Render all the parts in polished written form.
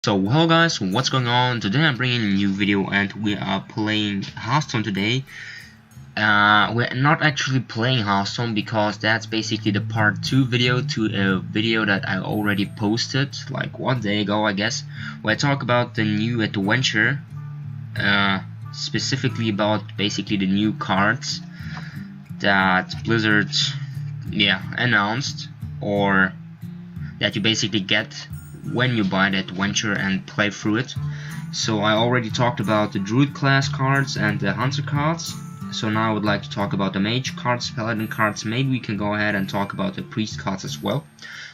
So hello guys, what's going on? Today I'm bringing a new video and we are playing Hearthstone today. We're not actually playing Hearthstone because that's basically the part 2 video to a video that I already posted like 1 day ago, I guess, where I talk about the new adventure, specifically about basically the new cards that Blizzard announced, or that you basically get when you buy the adventure and play through it. So I already talked about the Druid class cards and the Hunter cards, so now I would like to talk about the Mage cards, Paladin cards. Maybe we can go ahead and talk about the Priest cards as well.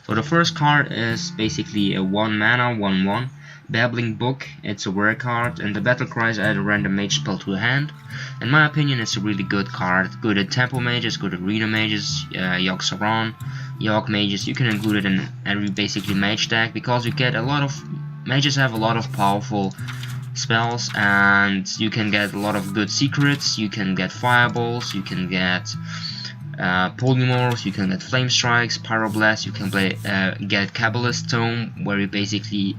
So the first card is basically a 1 mana 1/1 Babbling Book. It's a rare card, and the battle cries add a random mage spell to a hand. In my opinion, it's a really good card. Good at tempo mages, good at arena mages, Karazhan, York mages. You can include it in every basically mage deck because you get a lot of mages have a lot of powerful spells, and you can get a lot of good secrets. You can get fireballs, you can get polymorphs, you can get flame strikes, pyroblast. You can get Kabbalist Tome, where you basically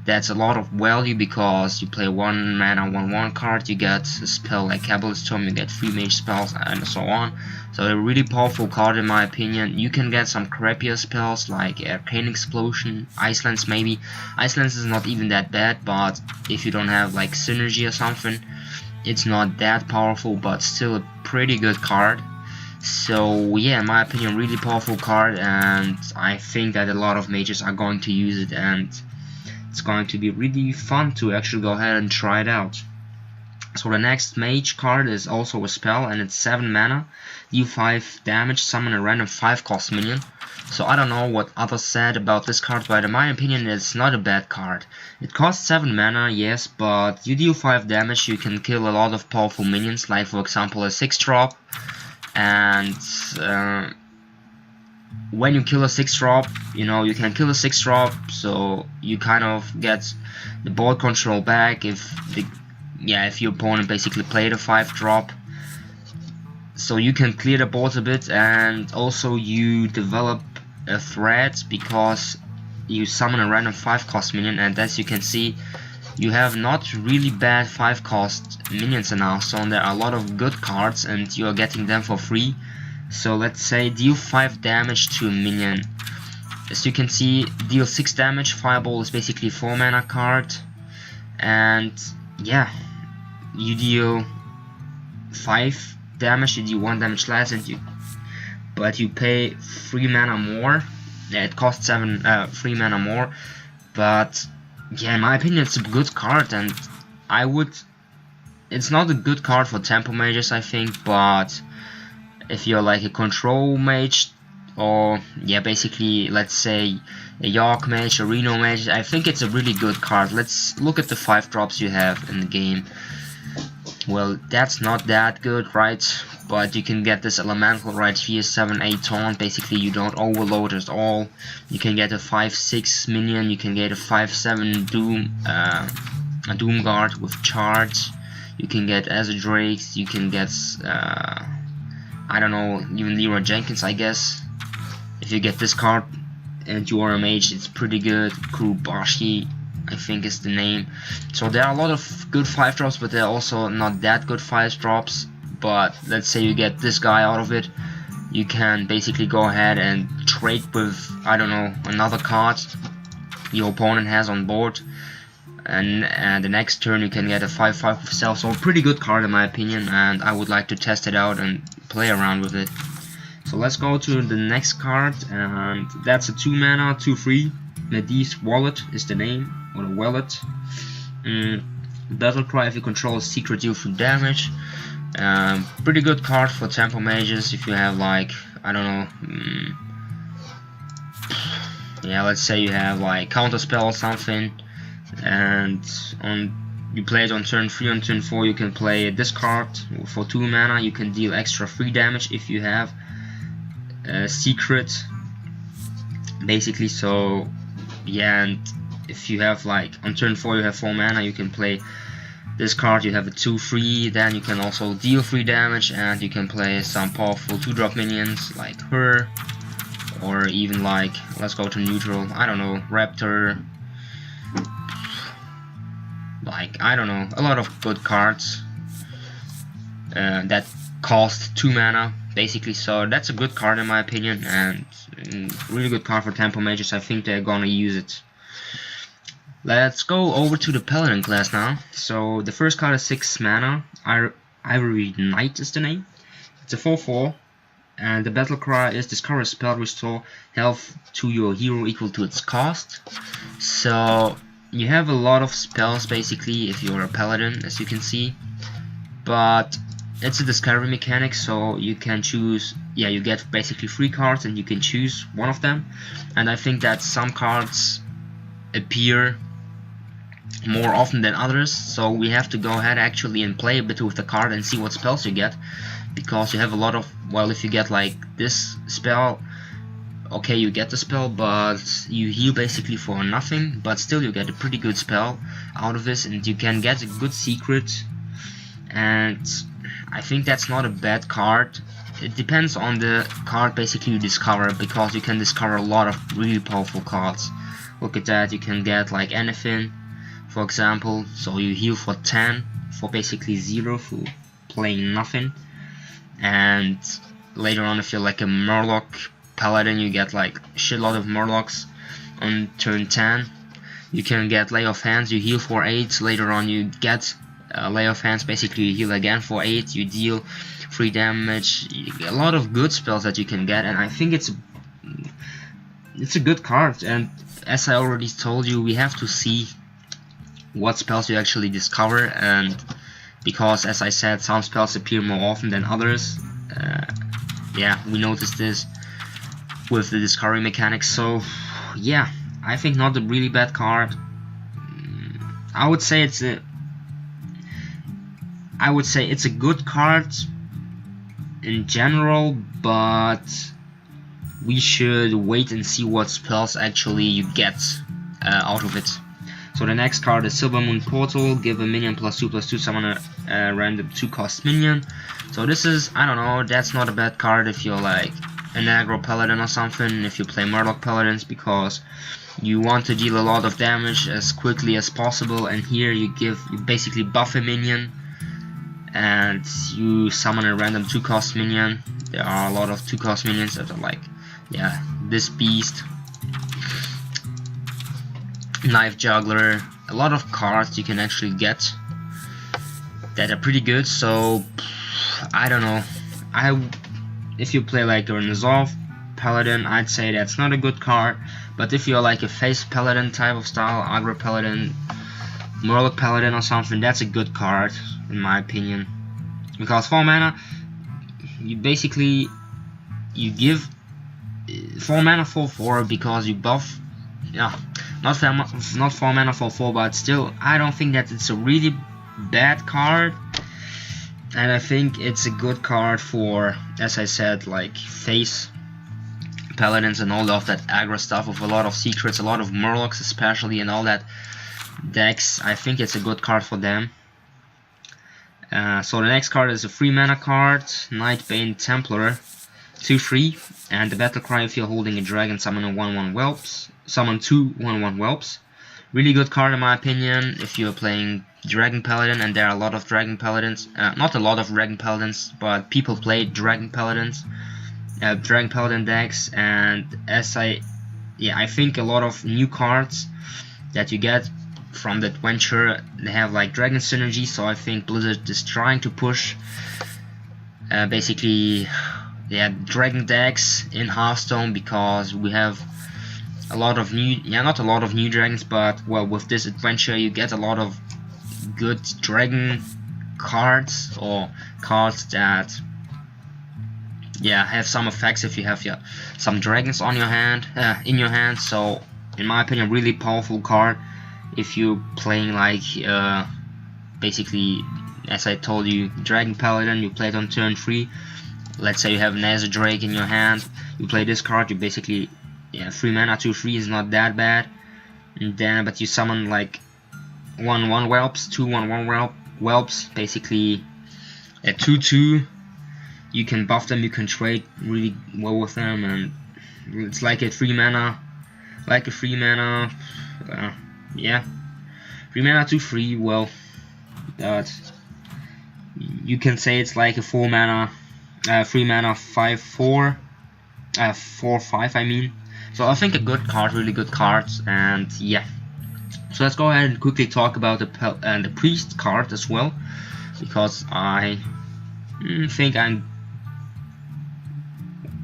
that's a lot of value because you play 1 mana 1/1 card, you get a spell like Kabbalist Tome, you get 3 mage spells and so on. So a really powerful card in my opinion. You can get some crappier spells like Arcane Explosion, Icelands maybe. Icelands is not even that bad, but if you don't have like synergy or something, it's not that powerful, but still a pretty good card. So yeah, in my opinion, really powerful card, and I think that a lot of mages are going to use it, and it's going to be really fun to actually go ahead and try it out. So the next mage card is also a spell, and it's 7 mana, deal 5 damage, summon a random 5 cost minion. So I don't know what others said about this card, but in my opinion it's not a bad card. It costs 7 mana, yes, but you deal 5 damage, you can kill a lot of powerful minions, like for example a 6-drop, and when you kill a 6-drop, you can kill a 6-drop, so you kind of get the board control back if your opponent basically played a 5-drop. So you can clear the board a bit, and also you develop a threat because you summon a random 5-cost minion, and as you can see, you have not really bad 5-cost minions in Hearthstone. There are a lot of good cards and you are getting them for free. So let's say deal 5 damage to a minion. As you can see, deal 6 damage. Fireball is basically 4 mana card, and yeah, you deal 5 damage, you deal 1 damage less, but you pay 3 mana more. Yeah, it costs 3 mana more, but yeah, in my opinion it's a good card, and it's not a good card for tempo mages, I think, but if you're like a control mage, or yeah, basically let's say a York mage, a Reno mage, I think it's a really good card. Let's look at the 5-drops you have in the game. Well, that's not that good, right? But you can get this elemental right here, 7-8 taunt. Basically you don't overload at all. You can get a 5-6 minion, you can get a 5-7 doom, a doom guard with charge. You can get Azure Drakes, you can get I don't know, even Leroy Jenkins, I guess. If you get this card and you are a mage, it's pretty good. Kurubashi, I think is the name. So there are a lot of good 5-drops, but there are also not that good 5-drops. But let's say you get this guy out of it, you can basically go ahead and trade with, I don't know, another card your opponent has on board, and the next turn you can get a 5/5 with self. So a pretty good card in my opinion, and I would like to test it out and play around with it. So let's go to the next card, and that's a 2 mana 2/3. Medivh's Wallet is the name, or the wallet. Battle cry, if you control a secret, deal 3 damage. Pretty good card for tempo mages if you have like, I don't know, yeah, let's say you have like counterspell or something, and you play it on turn 3. On turn 4 you can play this card for 2 mana. You can deal extra 3 damage if you have a secret, basically. So yeah, and if you have like on turn 4 you have 4 mana, you can play this card. You have a 2/3, then you can also deal 3 damage, and you can play some powerful 2-drop minions like her, or even like, let's go to neutral, I don't know, Raptor, like, I don't know, a lot of good cards that cost 2 mana basically. So that's a good card in my opinion, and really good card for Tempo Mages. I think they're gonna use it. Let's go over to the Paladin class now. So the first card is 6 mana. Ivory Knight is the name. It's a 4/4, and the battle cry is discover a spell, restore health to your hero equal to its cost. So you have a lot of spells basically if you're a Paladin, as you can see, but it's a discovery mechanic, so you can choose. Yeah, you get basically 3 cards and you can choose one of them, and I think that some cards appear more often than others, so we have to go ahead actually and play a bit with the card and see what spells you get, because you have a lot of, well, if you get like this spell, okay, you get the spell, but you heal basically for nothing, but still you get a pretty good spell out of this, and you can get a good secret, and I think that's not a bad card. It depends on the card basically you discover, because you can discover a lot of really powerful cards. Look at that, you can get like anything, for example, so you heal for 10 for basically 0 for playing nothing, and later on if you're like a Murloc Paladin, you get like a shitload of Murlocs on turn 10. You can get Lay of Hands, you heal for 8, later on you get Lay of Hands, basically you heal again for 8, you deal 3 damage, a lot of good spells that you can get, and I think it's a good card. And as I already told you, we have to see what spells you actually discover, and because as I said, some spells appear more often than others. Yeah, we noticed this with the discovery mechanics. So yeah, I think not a really bad card. I would say it's a good card in general, but we should wait and see what spells actually you get out of it. So the next card is Silver Moon Portal. Give a minion +2/+2, summon a random 2-cost minion. So this is, I don't know, that's not a bad card if you're like an aggro Paladin or something, if you play Murloc Paladins, because you want to deal a lot of damage as quickly as possible, and here you basically buff a minion and you summon a random 2-cost minion. There are a lot of 2-cost minions that are like, yeah, this beast, Knife Juggler, a lot of cards you can actually get that are pretty good. So I don't know, if you play like a Nr2 Paladin, I'd say that's not a good card, but if you're like a face Paladin type of style, aggro Paladin, Murloc Paladin or something, that's a good card in my opinion, because 4 mana, you basically give 4 mana for 4 because you buff, yeah, not 4 mana for 4, but still I don't think that it's a really bad card, and I think it's a good card for, as I said, like face Paladins and all of that aggro stuff with a lot of secrets, a lot of Murlocs especially, and all that decks. I think it's a good card for them. So the next card is a 3 mana card, Nightbane Templar, 2/3, and the battle cry, if you're holding a dragon, summon a 1/1 whelps, summon 2 1/1 whelps. Really good card in my opinion if you're playing Dragon Paladin, and there are a lot of Dragon Paladins, not a lot of Dragon Paladins, but people play Dragon Paladins, Dragon Paladin decks, and I think a lot of new cards that you get from the adventure, they have like Dragon Synergy, so I think Blizzard is trying to push basically Dragon decks in Hearthstone, because we have a lot of new, not a lot of new dragons, but well, with this adventure you get a lot of good dragon cards, or cards that have some effects if you have some dragons on your hand, in your hand. So in my opinion, really powerful card if you're playing like basically, as I told you, Dragon Paladin, you play it on turn 3. Let's say you have Nether Drake in your hand, you play this card, you basically 3 mana 2/3 is not that bad, and then but you summon like 1/1 whelps, 2 1/1 whelps, basically a 2/2. You can buff them, you can trade really well with them, and it's like a 3 mana, 3 3 mana 2/3. Well, that you can say it's like a 4 mana, 3 mana 5/4, 4/5. I mean, so I think a good card, really good cards, and yeah. So let's go ahead and quickly talk about the priest card as well, because I think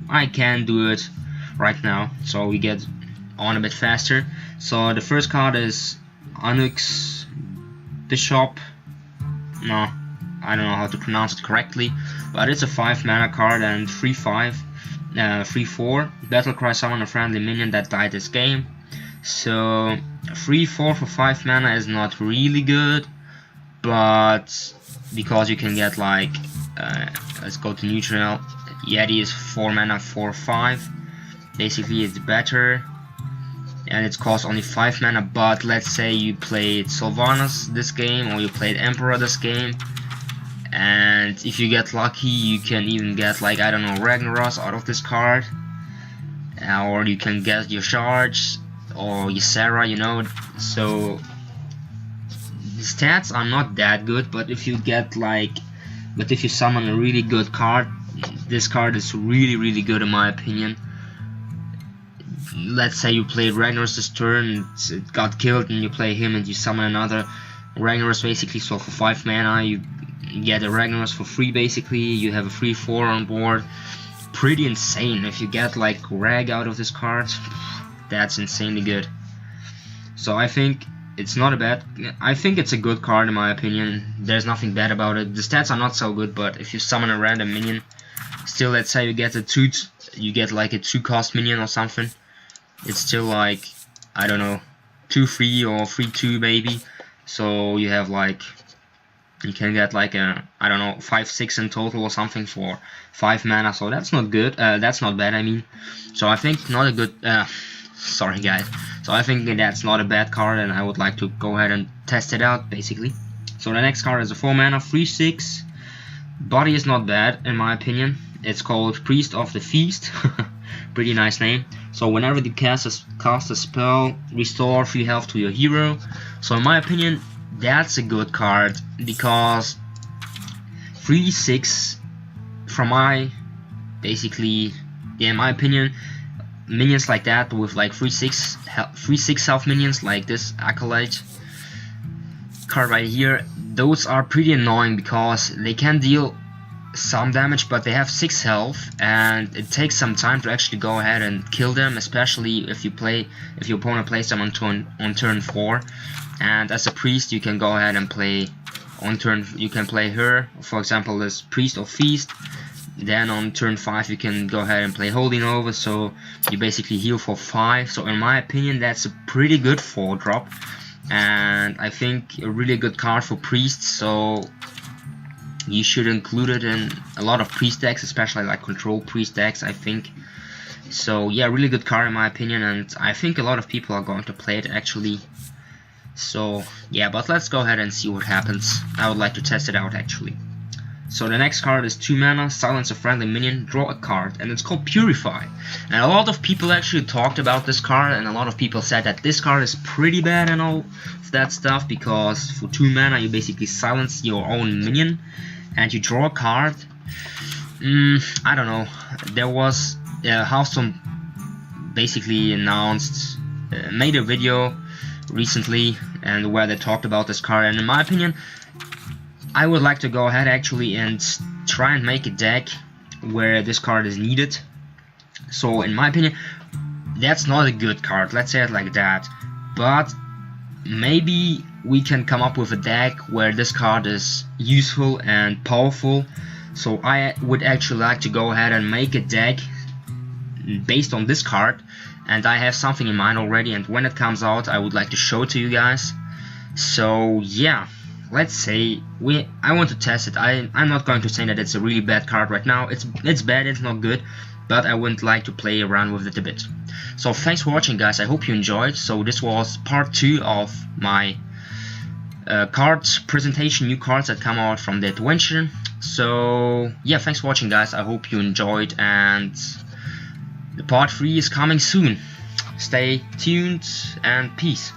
I can do it right now, so we get on a bit faster. So the first card is Nr2 Bishop. No, I don't know how to pronounce it correctly, but it's a 5 mana card and 3/5, 3/4. Battlecry, summon a friendly minion that died this game. So 3/4 for 5 mana is not really good, but because you can get like, let's go to neutral. Yeti is 4 mana 4/5. Basically, it's better, and it costs only 5 mana. But let's say you played Sylvanas this game, or you played Emperor this game, and if you get lucky, you can even get, like, I don't know, Ragnaros out of this card, or you can get your Charge or your Sarah, you know. So the stats are not that good, but if you get if you summon a really good card, this card is really good in my opinion. Let's say you played Ragnaros this turn, it got killed, and you play him and you summon another Ragnaros basically. So for 5 mana you get a Ragnaros for free basically. You have a 3/4 on board. Pretty insane. If you get like Rag out of this card, that's insanely good. So I think it's not a bad, I think it's a good card in my opinion. There's nothing bad about it. The stats are not so good, but if you summon a random minion, still, let's say you get like a 2-cost minion or something, it's still like, I don't know, 2/3 or 3/2 maybe. So you have like, you can get like a, I don't know, 5/6 in total or something for 5 mana. So that's not good. That's not bad, I mean. So I think not a good. Sorry guys. So I think that's not a bad card, and I would like to go ahead and test it out basically. So the next card is a 4 mana 3/6. Body is not bad in my opinion. It's called Priest of the Feast. Pretty nice name. So whenever you cast a spell, restore 3 health to your hero. So in my opinion, that's a good card, because 3/6 from my, basically, yeah, in my opinion, minions like that with like 3/6 health minions like this Acolyte card right here, those are pretty annoying because they can deal some damage, but they have 6 health, and it takes some time to actually go ahead and kill them, especially if your opponent plays them on turn 4. And as a priest, you can go ahead and play on turn. You can play her, for example, this Priest of Feast. Then on turn 5, you can go ahead and play Holding Over, so you basically heal for 5. So in my opinion, that's a pretty good 4-drop, and I think a really good card for priests. So you should include it in a lot of priest decks, especially like control priest decks, I think. So yeah, really good card in my opinion, and I think a lot of people are going to play it actually. So yeah, but let's go ahead and see what happens. I would like to test it out actually. So the next card is 2 mana, silence a friendly minion, draw a card, and it's called Purify. And a lot of people actually talked about this card, and a lot of people said that this card is pretty bad and all of that stuff, because for 2 mana you basically silence your own minion and you draw a card. I don't know. There was Hearthstone basically announced, made a video recently, and where they talked about this card, and in my opinion, I would like to go ahead actually and try and make a deck where this card is needed. So in my opinion, that's not a good card, let's say it like that, but maybe we can come up with a deck where this card is useful and powerful. So I would actually like to go ahead and make a deck based on this card, and I have something in mind already, and when it comes out I would like to show it to you guys. So yeah, let's say I want to test it. I'm not going to say that it's a really bad card right now. It's bad, it's not good, but I would like to play around with it a bit. So thanks for watching guys, I hope you enjoyed. So this was part 2 of my cards presentation, new cards that come out from the adventure. So yeah, thanks for watching guys, I hope you enjoyed, and the part 3 is coming soon. Stay tuned and peace.